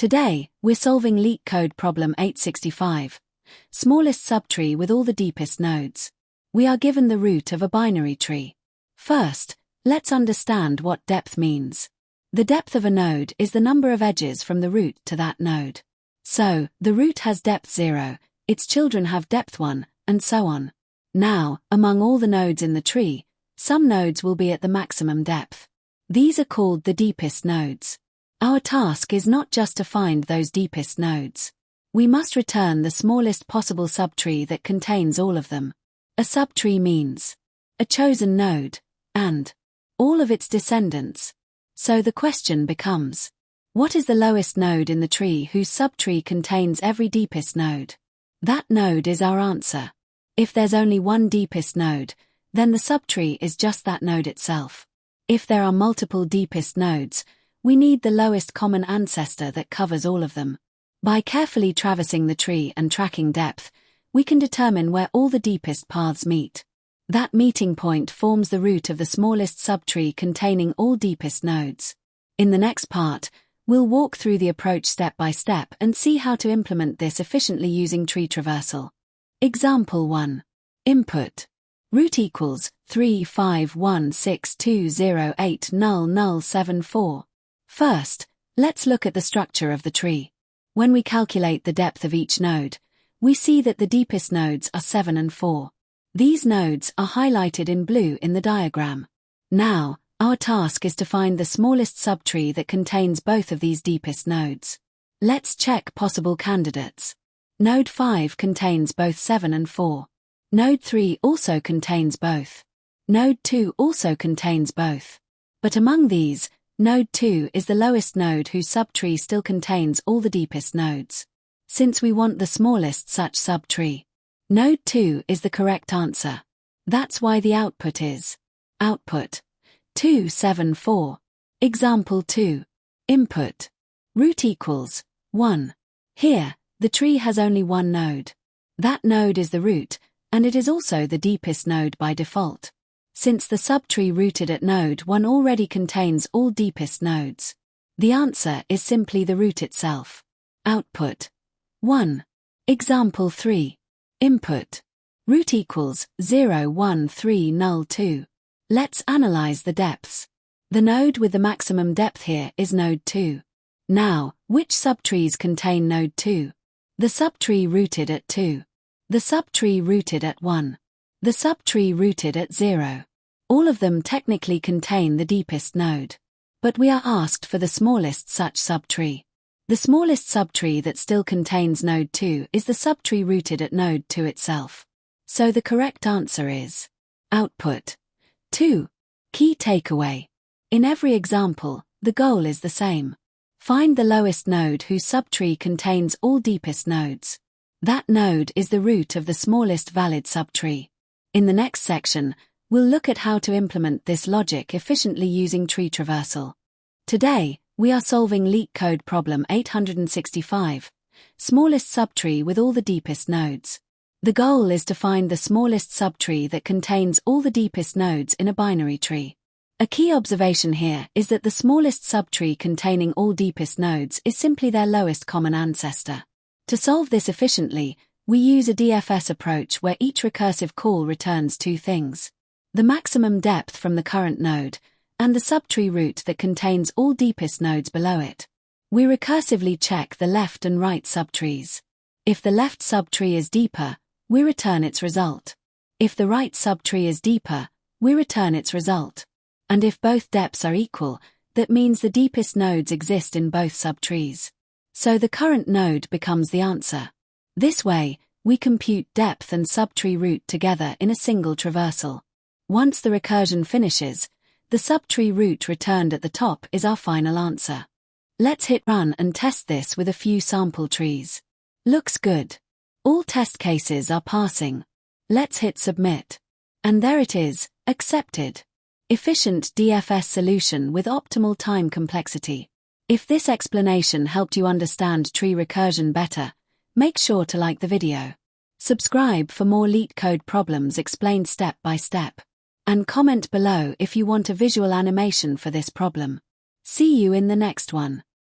Today, we're solving LeetCode problem 865, smallest subtree with all the deepest nodes. We are given the root of a binary tree. First, let's understand what depth means. The depth of a node is the number of edges from the root to that node. So, the root has depth 0, its children have depth 1, and so on. Now, among all the nodes in the tree, some nodes will be at the maximum depth. These are called the deepest nodes. Our task is not just to find those deepest nodes. We must return the smallest possible subtree that contains all of them. A subtree means a chosen node, and all of its descendants. So the question becomes, what is the lowest node in the tree whose subtree contains every deepest node? That node is our answer. If there's only one deepest node, then the subtree is just that node itself. If there are multiple deepest nodes, we need the lowest common ancestor that covers all of them. By carefully traversing the tree and tracking depth, we can determine where all the deepest paths meet. That meeting point forms the root of the smallest subtree containing all deepest nodes. In the next part, we'll walk through the approach step by step and see how to implement this efficiently using tree traversal. Example 1. Input. Root equals 35162080074. First, let's look at the structure of the tree. When we calculate the depth of each node, we see that the deepest nodes are 7 and 4. These nodes are highlighted in blue in the diagram. Now, our task is to find the smallest subtree that contains both of these deepest nodes. Let's check possible candidates. Node 5 contains both 7 and 4. Node 3 also contains both. Node 2 also contains both. But among these, Node 2 is the lowest node whose subtree still contains all the deepest nodes. Since we want the smallest such subtree, Node 2 is the correct answer. That's why the output is output 274. Example 2. Input. Root equals 1. Here, the tree has only one node. That node is the root, and it is also the deepest node by default. Since the subtree rooted at node 1 already contains all deepest nodes, the answer is simply the root itself. Output 1. Example 3. Input. Root equals 01302. Let's analyze the depths. The node with the maximum depth here is node 2. Now, which subtrees contain node 2? The subtree rooted at 2. The subtree rooted at 1. The subtree rooted at 0. All of them technically contain the deepest node. But we are asked for the smallest such subtree. The smallest subtree that still contains node 2 is the subtree rooted at node 2 itself. So the correct answer is output 2. Key takeaway. In every example, the goal is the same. Find the lowest node whose subtree contains all deepest nodes. That node is the root of the smallest valid subtree. In the next section, we'll look at how to implement this logic efficiently using tree traversal. Today, we are solving LeetCode problem 865, smallest subtree with all the deepest nodes. The goal is to find the smallest subtree that contains all the deepest nodes in a binary tree. A key observation here is that the smallest subtree containing all deepest nodes is simply their lowest common ancestor. To solve this efficiently, we use a DFS approach where each recursive call returns two things: the maximum depth from the current node, and the subtree root that contains all deepest nodes below it. We recursively check the left and right subtrees. If the left subtree is deeper, we return its result. If the right subtree is deeper, we return its result. And if both depths are equal, that means the deepest nodes exist in both subtrees. So the current node becomes the answer. This way, we compute depth and subtree root together in a single traversal. Once the recursion finishes, the subtree root returned at the top is our final answer. Let's hit run and test this with a few sample trees. Looks good. All test cases are passing. Let's hit submit. And there it is, accepted. Efficient DFS solution with optimal time complexity. If this explanation helped you understand tree recursion better, make sure to like the video. Subscribe for more LeetCode problems explained step by step. And comment below if you want a visual animation for this problem. See you in the next one.